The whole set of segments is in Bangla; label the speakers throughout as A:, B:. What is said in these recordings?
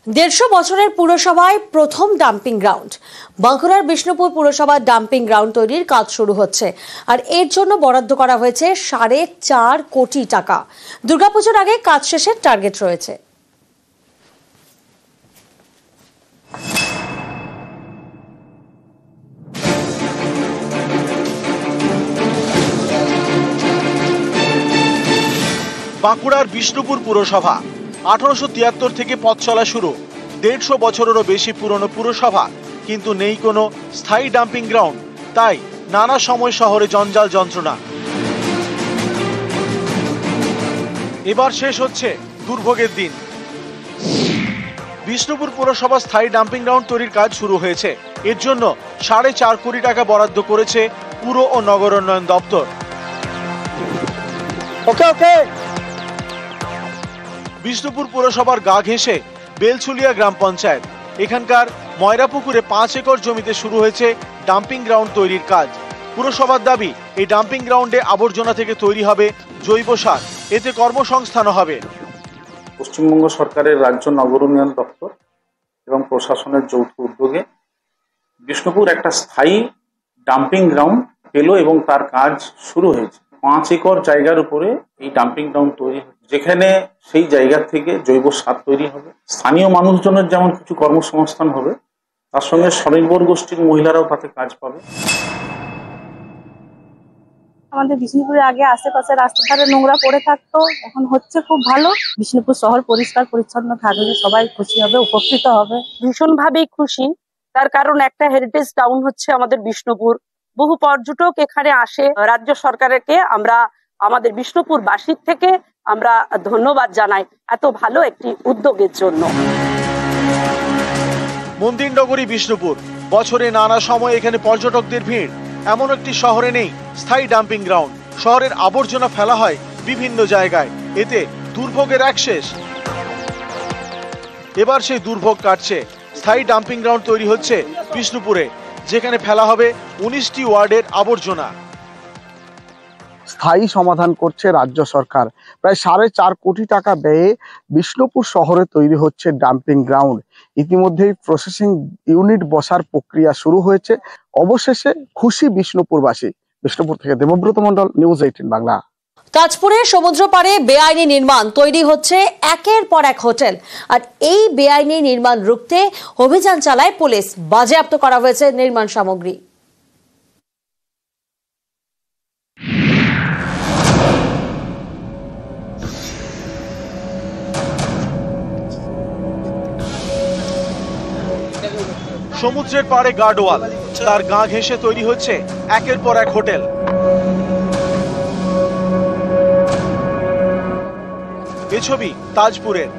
A: 150 বছরের পুরসভায় প্রথম ডাম্পিং গ্রাউন্ড। বাঁকুড়ার বিষ্ণুপুর পুরসভার ডাম্পিং গ্রাউন্ড তৈরির কাজ শুরু হচ্ছে, আর এর জন্য বরাদ্দ করা হয়েছে 4.5 কোটি টাকা। দুর্গাপুজোর আগে কাজ শেষের টার্গেট রয়েছে।
B: বাঁকুড়ার বিষ্ণুপুর পুরসভা 1873 থেকে পথ চলা শুরু। 150 বছরেরও বেশি পুরনো পুরসভা, কিন্তু নেই কোনো স্থায়ী ডাম্পিং গ্রাউন্ড। তাই নানা সময় শহরে জঞ্জাল যন্ত্রণা। এবার শেষ হচ্ছে দুর্ভোগের দিন। বিষ্ণুপুর পুরসভা স্থায়ী ডাম্পিং গ্রাউন্ড তৈরির কাজ শুরু হয়েছে। এর জন্য 4.5 কোটি টাকা বরাদ্দ করেছে পুর ও নগর উন্নয়ন দপ্তর। বিষ্ণুপুর পুরসভার গা ঘেঁষে বেলছুলিয়া গ্রাম পঞ্চায়েত। এখানকার ময়রাপুকুরে 5 একর জমিতে শুরু হয়েছে ডাম্পিং গ্রাউন্ড তৈরির কাজ। পুরসভার দাবি, এই ডাম্পিং গ্রাউন্ডে আবর্জনা থেকে তৈরি হবে জৈব সার, এতে কর্মসংস্থানও হবে।
C: পশ্চিমবঙ্গ সরকারের রাজ্য নগর উন্নয়ন দপ্তর এবং প্রশাসনের যৌথ উদ্যোগে বিষ্ণুপুর একটা স্থায়ী ডাম্পিং গ্রাউন্ড পেল এবং তার কাজ শুরু হয়েছে। 5 একর জায়গার উপরে এই ডাম্পিং গ্রাউন্ড তৈরি, যেখানে সেই জায়গা থেকে জৈব সার তৈরি হবে। স্থানীয় মানুষজনের যেমন কিছু কর্মসংস্থান হবে, তার সঙ্গে স্বনির্ভর গোষ্ঠীর মহিলারাও তাতে কাজ পাবে।
D: আমাদের বিষ্ণুপুরে আগে আশেপাশে রাস্তার ধারে নোংরা পড়ে থাকতো, এখন হচ্ছে খুব ভালো। বিষ্ণুপুর শহর পরিষ্কার পরিচ্ছন্ন থাকলে সবাই খুশি হবে, উপকৃত হবে।
E: ভীষণভাবেই খুশি, তার কারণ একটা হেরিটেজ টাউন হচ্ছে আমাদের বিষ্ণুপুর। বহু পর্যটক এখানে আসে। রাজ্য সরকারকে আমরা আমাদের বিষ্ণুপুর বাসীর থেকে আমরা ধন্যবাদ জানাই এত ভালো একটি উদ্যোগের জন্য।
B: মন্দির নগরী বিষ্ণুপুর, বছরে নানা সময় এখানে পর্যটকদের ভিড়। এমন একটি শহরে নেই স্থায়ী ডাম্পিং গ্রাউন্ড। শহরের আবর্জনা ফেলা হয় বিভিন্ন জায়গায়, এতে দুর্ভোগের এক শেষ। এবার সেই দুর্ভোগ কাটছে। স্থায়ী ডাম্পিং গ্রাউন্ড তৈরি হচ্ছে বিষ্ণুপুরে, যেখানে ফেলা হবে 19টি ওয়ার্ডের আবর্জনা।
F: স্থায়ী সমাধান করছে রাজ্য সরকার। প্রায় 4.5 কোটি টাকা ব্যয়ে বিষ্ণুপুর শহরে তৈরি হচ্ছে ডাম্পিং গ্রাউন্ড। ইতিমধ্যেই প্রসেসিং ইউনিট বসার প্রক্রিয়া শুরু হয়েছে। অবশেষে খুশি বিষ্ণুপুরবাসী। বিষ্ণুপুর থেকে দেবব্রত মণ্ডল, নিউজ 18 বাংলা।
A: তাজপুরে সমুদ্র পাড়ে বেআইনি নির্মাণ তৈরি হচ্ছে একের পর এক হোটেল, আর এই বেআইনি নির্মাণ রুখতে অভিযান চালায় পুলিশ। বাজেয়াপ্ত করা হয়েছে নির্মাণ সামগ্রী।
B: সমুদ্রের পাড়ে গার্ডওয়াল, তার গা ঘেঁষে তৈরি হচ্ছে একের পর এক হোটেল। এ ছবি তাজপুরের।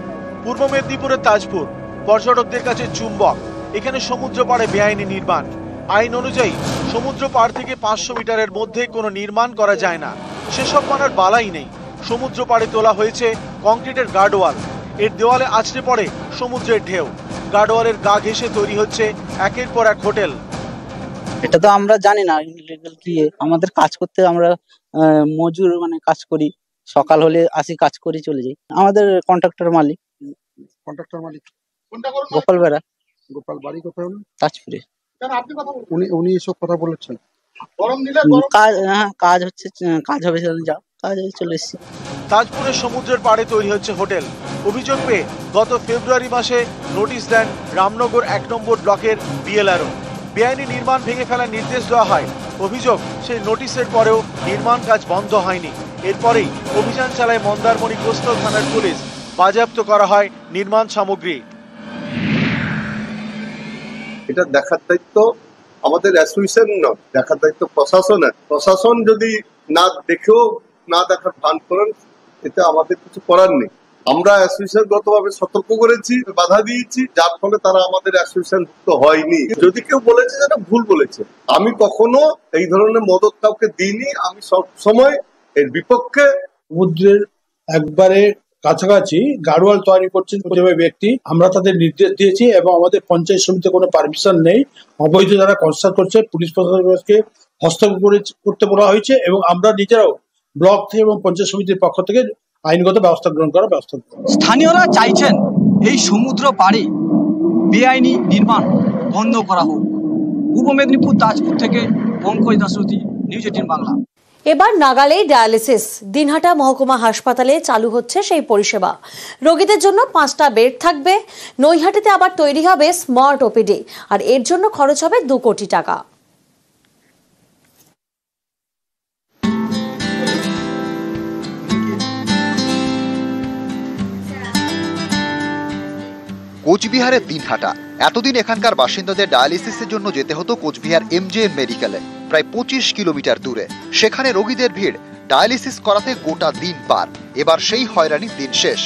B: পূর্ব মেদিনীপুরের তাজপুর পর্যটকদের কাছে চুম্বক। এখানে সমুদ্র পাড়ে বেআইনি নির্মাণ। আইন অনুযায়ী সমুদ্র পাড় থেকে 500 মিটারের মধ্যে কোনো নির্মাণ করা যায় না। সেসব মানার বালাই নেই। সমুদ্র পাড়ে তোলা হয়েছে কংক্রিটের গার্ডওয়াল। এর দেওয়ালে আছড়ে পড়ে সমুদ্রের ঢেউ। গার্ডওয়ালের গা ঘেঁষে তৈরি হচ্ছে একের পর এক হোটেল।
G: এটা তো আমরা জানি না ইনলিগাল কি। আমাদের কাজ করতে আমরা মজুর কাজ করি, সকাল হলে আসি, কাজ করি, চলে যাই। আমাদের কন্ট্রাক্টর মালিক গোপাল বেড়া।
F: গোপাল বাড়ি কোথায়?
G: তাজপুরে।
F: উনি এসব কথা বলেছেন।
G: কাজ হচ্ছে, কাজ হবে, যাও, কাজ চলে এসেছি।
B: তাজপুরের সমুদ্রের পাড়ে তৈরি হচ্ছে হোটেল। অভিযোগ পেয়ে গত ফেব্রুয়ারি মাসে নোটিশ দেন রামনগর 1 নম্বর ব্লকের বিএলআরও। বেআইনি নির্মাণ ভেঙে ফেলার নির্দেশ দেওয়া হয়। অভিযোগ, সেই নোটিশের পরেও নির্মাণ কাজ বন্ধ হয়নি। এরপরেই অভিযান চালায় মন্দারমণি কোস্টাল থানার পুলিশ। বাজেয়াপ্ত করা হয় নির্মাণ সামগ্রী।
H: এটা দেখার দায়িত্ব আমাদের অ্যাসোসিয়েশন নয়, দেখার দায়িত্ব প্রশাসনের। প্রশাসন যদি না দেখেও না দেখার ভান করেন, এতে আমাদের কিছু করার নেই। আমরা অ্যাসোসিয়েশনগতভাবে সতর্ক করেছি, বাধা দিয়েছি, যার ফলে তারা আমাদের অ্যাসোসিয়েশনভুক্ত হয়নি। যদি কেউ বলেছে যেটা ভুল বলেছে, আমি কখনো এই ধরনের মদত কাউকে দিইনি। আমি সব সময় এর বিপক্ষে।
I: সমুদ্রের একবারে কাছাকাছি গাড়োয়াল তৈরি করছেন ব্যক্তি, আমরা তাদের নির্দেশ দিয়েছি এবং আমাদের পঞ্চায়েত সমিতিতে কোনো পারমিশন নেই। অবৈধ যারা কনস্ট্রাক্ট করছে, পুলিশ প্রশাসনকে হস্তক্ষেপ করতে বলা হয়েছে এবং আমরা নিজেরাও ব্লক থেকে এবং পঞ্চায়েত সমিতির পক্ষ থেকে আইনগত ব্যবস্থা গ্রহণ করার ব্যবস্থা।
J: স্থানীয়রা চাইছেন এই সমুদ্র পাড়ে বেআইনি নির্মাণ বন্ধ করা হোক। পূর্ব মেদিনীপুর তাজপুর থেকে পঙ্কজ দাশরথী, নিউজ 18 বাংলা।
A: এবার নাগালেই ডায়ালিসিস। দিনহাটা মহকুমা হাসপাতালে চালু হচ্ছে সেই পরিষেবা। রোগীদের জন্য 5টা বেড থাকবে। নৈহাটিতে আবার তৈরি হবে স্মার্ট ওপিডি, আর এর জন্য খরচ হবে 2 কোটি টাকা।
K: কোচবিহারের দিনহাটা। এতদিন এখানকার বাসিন্দাদের ডায়ালিসিসের জন্য যেতে হতো কোচবিহার MJM মেডিকেলে, প্রায় 25 কিলোমিটার দূরে। সেখানে রোগীদের ভিড়, ডায়ালিসিস করাতে গোটা দিন পার। এবার সেই হয়রানির দিন শেষ।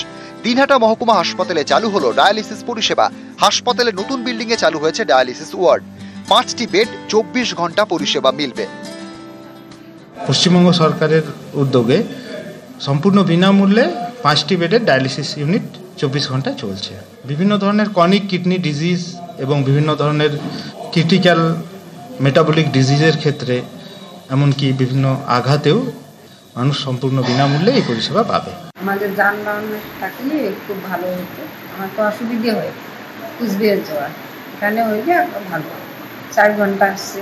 K: দিনহাটা মহকুমা হাসপাতালে চালু হলো ডায়ালিসিস পরিষেবা। হাসপাতালের নতুন বিল্ডিং এ চালু হয়েছে ডায়ালিসিস ওয়ার্ড। 5টি বেড, 24 ঘন্টা পরিষেবা মিলবে।
L: পশ্চিমবঙ্গ সরকারের উদ্যোগে সম্পূর্ণ বিনামূল্যে 5টি বেডের ডায়ালিসিস ইউনিট 24 ঘন্টা চলছে। বিভিন্ন ধরনের ক্রনিক কিডনি ডিজিজ এবং বিভিন্ন ধরনের ক্রিটিক্যাল মেটাবলিক ডিজিজের ক্ষেত্রে, এমনকি বিভিন্ন আঘাতেও মানুষ সম্পূর্ণ বিনামূল্যে এই পরিষেবা পাবে।
M: আমাদের যানবাহন থাকলে খুব ভালো হতো। আমার তো অসুবিধে হয় কুচবিহার যাওয়া, এখানে হইলে ভালো, 4 ঘন্টা আসছে।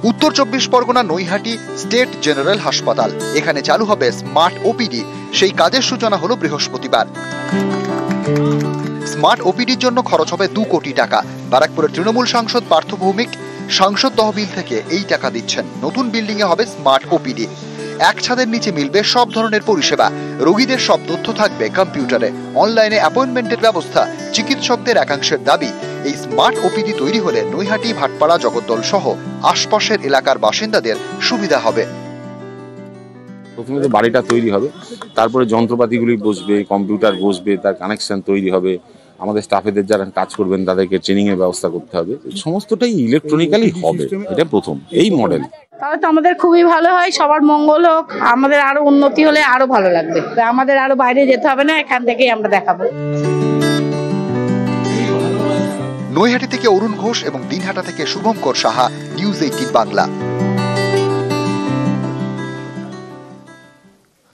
K: উত্তর 24 পরগনা নৈহাটি স্টেট জেনারেল হাসপাতাল। এখানে চালু হবে স্মার্ট ওপিডি। সেই কাজের সূচনা হলো বৃহস্পতিবার। স্মার্ট ওপিডির জন্য খরচ হবে 2 কোটি টাকা। ব্যারাকপুরের তৃণমূল সাংসদ পার্থ ভৌমিক সাংসদ তহবিল থেকে এই টাকা দিচ্ছেন। নতুন বিল্ডিং এ হবে স্মার্ট ওপিডি। এক ছাদের নিচে মিলবে সব ধরনের পরিষেবা। রোগীদের সব তথ্য থাকবে কম্পিউটারে। অনলাইনে অ্যাপয়েন্টমেন্টের ব্যবস্থা। চিকিৎসকদের একাংশের দাবি, এই স্মার্ট ওপিডি তৈরি হলে নৈহাটি, ভাটপাড়া, জগদ্দল সহ আশপাশের এলাকার বাসিন্দাদের সুবিধা হবে।
N: প্রথমে তো বাড়িটা তৈরি হবে, তারপরে যন্ত্রপাতিগুলি বসবে, কম্পিউটার বসবে, তার কানেকশন তৈরি হবে। আমাদের স্টাফেদের যারা কাজ করবেন তাদেরকে ট্রেনিং এর ব্যবস্থা করতে হবে। সমস্তটাই ইলেকট্রনিক্যালি হবে। এটা প্রথম এই মডেল।
D: তাহলে তো আমাদের খুবই ভালো হয়, সবার মঙ্গল হোক, আমাদের আরো উন্নতি হলে আরো ভালো লাগবে। আমাদের আরো বাইরে যেতে হবে না, এখান থেকেই আমরা দেখাবো।
K: নৈহাটি থেকে অরুণ ঘোষ এবং দিনহাটা থেকে শুভঙ্কর সাহা, নিউজ 18 বাংলা।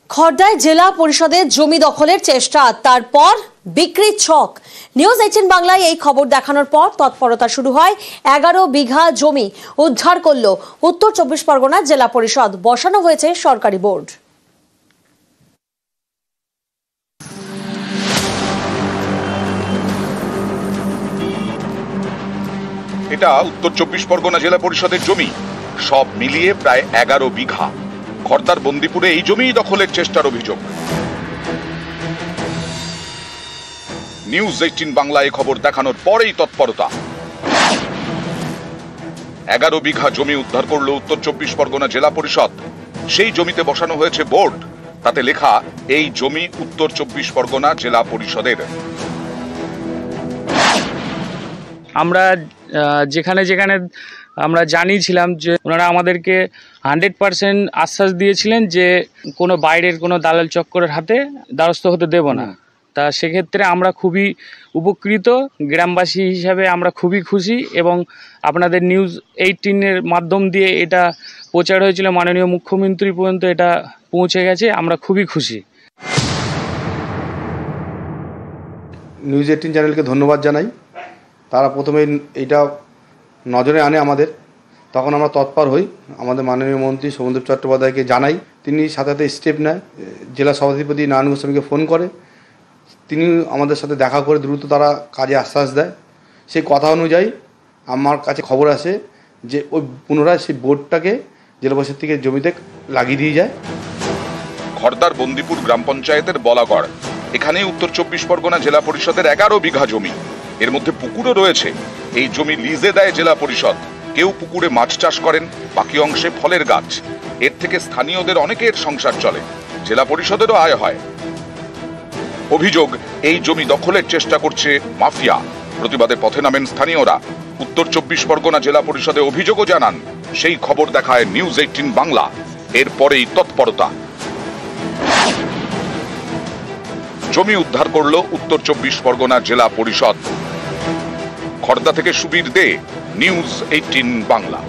A: খড়দায় জেলা পরিষদের জমি দখলের চেষ্টা, তারপর বিক্রির ছক। নিউজ 18 বাংলায় এই খবর দেখানোর পর তৎপরতা শুরু হয়। 11 বিঘা জমি উদ্ধার করল উত্তর 24 পরগনা জেলা পরিষদ। বসানো হয়েছে সরকারি বোর্ড।
O: এটা উত্তর 24 পরগনা জেলা পরিষদের জমি। সব মিলিয়ে প্রায় 11 বিঘা। খড়দার বন্দিপুরে এই জমি দখলের চেষ্টার অভিযোগ। নিউজ 18 বাংলায় খবর দেখানোর পরেই তৎপরতা। 11 বিঘা জমি উদ্ধার করল উত্তর 24 পরগনা জেলা পরিষদ। সেই জমিতে বসানো হয়েছে বোর্ড। তাতে লেখা, এই জমি উত্তর 24 পরগনা জেলা পরিষদের।
P: আমরা যেখানে যেখানে আমরা জানিয়েছিলাম যে ওনারা আমাদেরকে 100% আশ্বাস দিয়েছিলেন যে কোনো বাইরের কোনো দালাল চক্করের হাতে দ্বারস্থ হতে দেব না। তা সেক্ষেত্রে আমরা খুবই উপকৃত, গ্রামবাসী হিসাবে আমরা খুবই খুশি। এবং আপনাদের নিউজ 18-এর মাধ্যম দিয়ে এটা প্রচার হয়েছিল, মাননীয় মুখ্যমন্ত্রী পর্যন্ত এটা পৌঁছে গেছে, আমরা খুবই খুশি।
Q: নিউজ 18 চ্যানেলকে ধন্যবাদ জানাই। তারা প্রথমে এইটা নজরে আনে আমাদের, তখন আমরা তৎপর হই। আমাদের মাননীয় মন্ত্রী শোভনদেব চট্টোপাধ্যায়কে জানাই, তিনি সাথে সাথে স্টেপ নেয়। জেলা সভাধিপতি নারায়ণ গোস্বামীকে ফোন করে, তিনি আমাদের সাথে দেখা করে দ্রুত তারা কাজে আশ্বাস দেয়। সেই কথা অনুযায়ী আমার কাছে খবর আসে যে ওই পুনরায় সেই বোর্ডটাকে জেলা পরিষদ থেকে জমিতে লাগিয়ে দিয়ে যায়।
O: খড়দার বন্দিপুর গ্রাম পঞ্চায়েতের বলাগড়, এখানে উত্তর 24 পরগনা জেলা পরিষদের 11 বিঘা জমি। এর মধ্যে পুকুরও রয়েছে। এই জমি লিজে দেয় জেলা পরিষদ। কেউ পুকুরে মাছ চাষ করেন, বাকি অংশে ফলের গাছ। এর থেকে স্থানীয়দের অনেকের সংসার চলে, জেলা পরিষদেরও আয় হয়। অভিযোগ, এই জমি দখলের চেষ্টা করছে মাফিয়া। প্রতিবাদে পথে নামেন স্থানীয়রা। উত্তর 24 পরগনা জেলা পরিষদে অভিযোগও জানান। সেই খবর দেখায় নিউজ 18 বাংলা। এরপরেই তৎপরতা। জমি উদ্ধার করল উত্তর 24 পরগনা জেলা পরিষদ। খড়দা থেকে সুবীর দে, নিউজ 18 বাংলা।